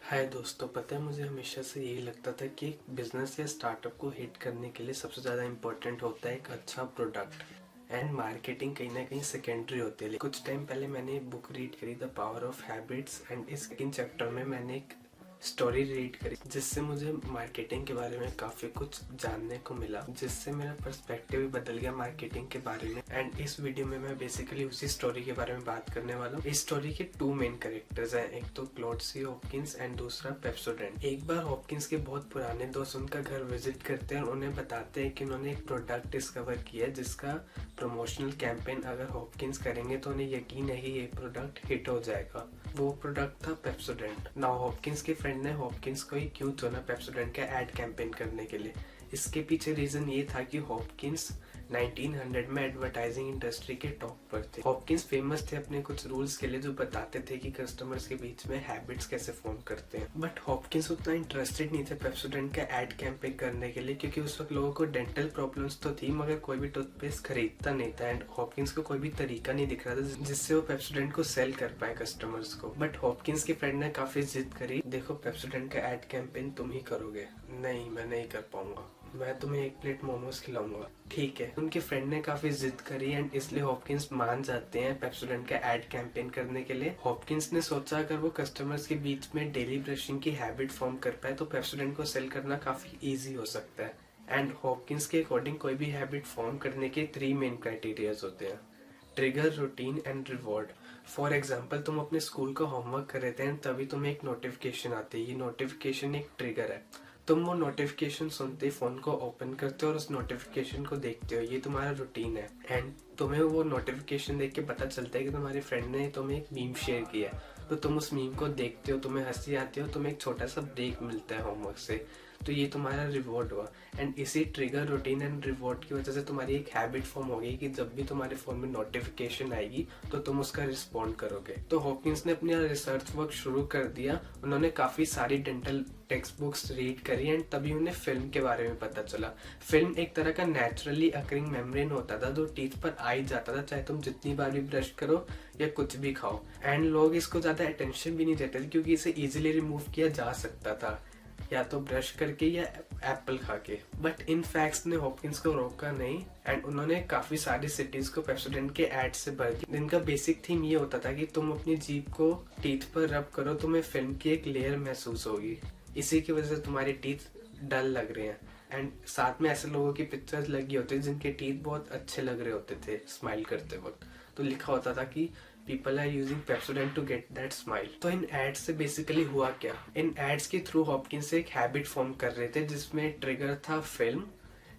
हाय दोस्तों, पता है मुझे हमेशा से यही लगता था कि एक बिजनेस या स्टार्टअप को हिट करने के लिए सबसे ज़्यादा इम्पोर्टेंट होता है एक अच्छा प्रोडक्ट एंड मार्केटिंग कहीं ना कहीं सेकेंडरी होती है। कुछ टाइम पहले मैंने एक बुक रीड करी, the power of habits, and इस सेकंड चैप्टर में मैंने एक स्टोरी रीड करी जिससे मुझे मार्केटिंग के बारे में काफ़ी कुछ जानने को मिला, जिससे मेरा पर्सपेक्टिव भी बदल गया मार्केटिंग के बारे में। एंड इस वीडियो में मैं बेसिकली उसी स्टोरी के बारे में बात करने वाला हूँ। इस स्टोरी के टू मेन कैरेक्टर्स हैं, एक तो क्लॉड सी हॉपकिंस एंड दूसरा पेप्सोडेंट। एक बार हॉपकिंस के बहुत पुराने दोस्त उनका घर विजिट करते हैं और उन्हें बताते हैं कि उन्होंने एक प्रोडक्ट डिस्कवर किया है जिसका प्रमोशनल कैंपेन अगर हॉपकिंस करेंगे तो उन्हें यकीन है कि ये प्रोडक्ट हिट हो जाएगा। वो प्रोडक्ट था पेप्सोडेंट। नाउ हॉपकिंस के फ्रेंड ने हॉपकिंस को ही क्यों चुना पेप्सोडेंट का एड कैंपेन करने के लिए? इसके पीछे रीजन ये था कि हॉपकिंस 1900 में एडवर्टाइजिंग इंडस्ट्री के टॉप पर थे। हॉपकिंस फेमस थे अपने कुछ रूल्स के लिए जो बताते थे कि कस्टमर्स के बीच में हैबिट्स कैसे फॉर्म करते हैं। बट हॉपकिंस उतना इंटरेस्टेड नहीं थे पेप्सोडेंट का एड कैंपेन करने के लिए, क्योंकि उस वक्त लोगों को डेंटल प्रॉब्लम्स तो थी मगर कोई भी टूथपेस्ट खरीदता नहीं था एंड हॉपकिंस को कोई भी तरीका नहीं दिख रहा था जिससे वो पेप्सोडेंट को सेल कर पाए कस्टमर्स को। बट हॉपकिंस के फ्रेंड ने काफी जिद करी, देखो पेप्सोडेंट का एड कैंपेन तुम ही करोगे। नहीं, मैं नहीं कर पाऊंगा, मैं तुम्हें एक प्लेट मोमोज खिलाऊंगा। ठीक है, उनके फ्रेंड ने काफी जिद करी एंड इसलिए हॉपकिंस मान जाते हैं पेप्सोडेंट का एड कैंपेन करने के लिए। हॉपकिंस ने सोचा अगर वो कस्टमर्स के बीच में डेली ब्रशिंग की हैबिट फॉर्म कर पाए तो पेप्सोडेंट को सेल करना काफी इजी हो सकता है। एंड हॉपकिंस के अकॉर्डिंग कोई भी हैबिट फॉर्म करने के 3 मेन क्राइटेरियाज होते हैं: trigger, routine and reward. For example, तुम अपने स्कूल का होमवर्क कर रहे थे एंड तभी तुम्हें एक नोटिफिकेशन आती है। ये नोटिफिकेशन एक ट्रिगर है। तुम वो नोटिफिकेशन सुनते ही फोन को ओपन करते हो और उस नोटिफिकेशन को देखते हो। ये तुम्हारा रूटीन है एंड तुम्हें वो नोटिफिकेशन देख के पता चलता है कि तुम्हारे फ्रेंड ने तुम्हें एक मीम शेयर किया है, तो तुम उस मीम को देखते हो, तुम्हें हंसी आती है और तुम्हें एक छोटा सा ब्रेक मिलता है होमवर्क से। तो ये तुम्हारा रिवॉर्ड हुआ। एंड इसी ट्रिगर, रूटीन एंड रिवॉर्ड की वजह से तुम्हारी एक हैबिट फॉर्म हो गई कि जब भी तुम्हारे फोन में नोटिफिकेशन आएगी तो तुम उसका रिस्पॉन्ड करोगे। तो हॉपकिंस ने अपना रिसर्च वर्क शुरू कर दिया। उन्होंने काफी सारी डेंटल टेक्स्ट बुक्स रीड करी एंड तभी उन्हें फिल्म के बारे में पता चला। फिल्म एक तरह का नेचुरली अकरिंग मेम्ब्रेन होता था जो टीथ पर आ ही जाता था, चाहे तुम जितनी बार भी ब्रश करो या कुछ भी खाओ। एंड लोग इसको ज्यादा अटेंशन भी नहीं देते थे क्योंकि इसे इजीली रिमूव किया जा सकता था, या तो ब्रश करके या एप्पल खा के। बट इन फैक्ट्स ने हॉपकिंस को रोका नहीं एंड उन्होंने काफी सारी सिटीज को पेप्सोडेंट के एड से भर दिया। इनका बेसिक थीम ये होता था कि तुम अपनी जीभ को टीथ पर रब करो, तुम्हें फिल्म की एक लेयर महसूस होगी, इसी की वजह से तुम्हारे टीथ डल लग रहे हैं। एंड साथ में ऐसे लोगों की पिक्चर्स लगी होती है जिनके टीथ बहुत अच्छे लग रहे होते थे स्माइल करते वक्त, तो लिखा होता था कि people are using Pepsodent to get that smile. तो इन एड्स से बेसिकली हुआ क्या? इन एड्स के थ्रू हॉपकिंस एक हैबिट फॉर्म कर रहे थे जिसमें ट्रिगर था फिल्म,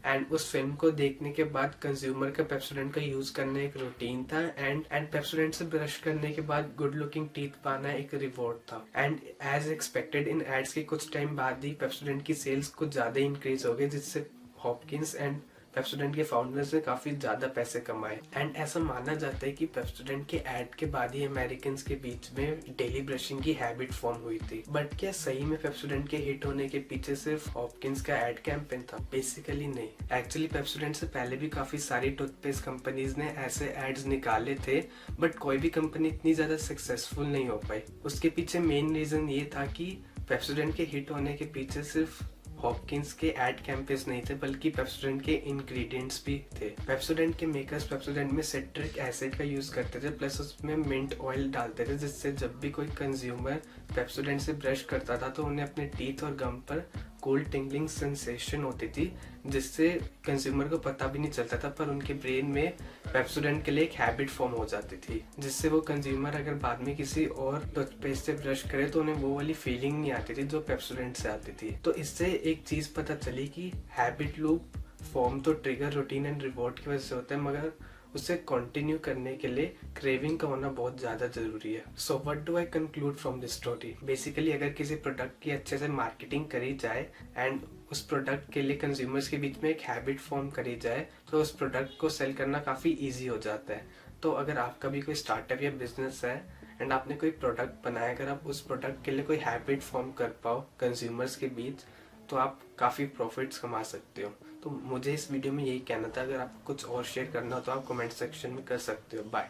एंड उस फिल्म को देखने के बाद कंज्यूमर का पेप्सोडेंट का यूज करना एक रूटीन था, एंड पेप्सोडेंट से ब्रश करने के बाद गुड लुकिंग टीथ पाना एक रिवॉर्ड था। एंड एज एक्सपेक्टेड इन एड्स के कुछ टाइम बाद ही पेप्सोडेंट की सेल्स कुछ ज्यादा इंक्रीज हो गई, जिससे हॉपकिंस एंड पेप्सोडेंट के फाउंडर्स ने काफी ज्यादा पैसे कमाए। एंड ऐसा माना जाता है कि पेप्सोडेंट के एड के बाद ही अमेरिकन के बीच में डेली ब्रशिंग की हैबिट फॉर्म हुई थी। बट क्या सही में पेप्सोडेंट के हिट होने के पीछे सिर्फ हॉपकिंस का एड कैंपेन था? बेसिकली नहीं। एक्चुअली पेप्सोडेंट से पहले भी काफी सारी टूथपेस्ट कंपनीज ने ऐसे एड्स निकाले थे, बट कोई भी कंपनी इतनी ज्यादा सक्सेसफुल नहीं हो पाई। उसके पीछे मेन रीजन ये था कि पेप्सोडेंट के हिट होने के पीछे सिर्फ हॉपकिंस के एड कैंपेन्स नहीं थे बल्कि पेप्सोडेंट के इंग्रेडिएंट्स भी थे। पेप्सोडेंट के मेकर्स पेप्सोडेंट में सिट्रिक एसिड का यूज करते थे, प्लस उसमें मिंट ऑयल डालते थे, जिससे जब भी कोई कंज्यूमर पेप्सोडेंट से ब्रश करता था तो उन्हें अपने टीथ और गम पर कोल्ड टिंगलिंग सेंसेशन होती थी, जिससे कंज्यूमर को पता भी नहीं चलता था पर उनके ब्रेन में पेप्सोडेंट के लिए एक हैबिट फॉर्म हो जाती थी, जिससे वो कंज्यूमर अगर बाद में किसी और टूथपेस्ट से ब्रश करे तो उन्हें वो वाली फीलिंग नहीं आती थी जो पेप्सोडेंट से आती थी। तो इससे एक चीज पता चली कि हैबिट लूप फॉर्म तो ट्रिगर, रूटीन एंड रिवॉर्ड की वजह से होता है, मगर उसे कंटिन्यू करने के लिए क्रेविंग का होना बहुत ज्यादा जरूरी है। So what do I conclude from this story? Basically अगर किसी प्रोडक्ट की अच्छे से मार्केटिंग करी जाए एंड उस प्रोडक्ट के लिए कंज्यूमर्स के बीच में एक हैबिट फॉर्म करी जाए तो उस प्रोडक्ट को सेल करना काफी इजी हो जाता है। तो अगर आपका भी कोई स्टार्टअप या बिजनेस है एंड आपने कोई प्रोडक्ट बनाया, अगर आप उस प्रोडक्ट के लिए कोई हैबिट फॉर्म कर पाओ कंज्यूमर्स के बीच, तो आप काफ़ी प्रॉफिट्स कमा सकते हो। तो मुझे इस वीडियो में यही कहना था। अगर आपको कुछ और शेयर करना हो तो आप कमेंट सेक्शन में कर सकते हो। बाय।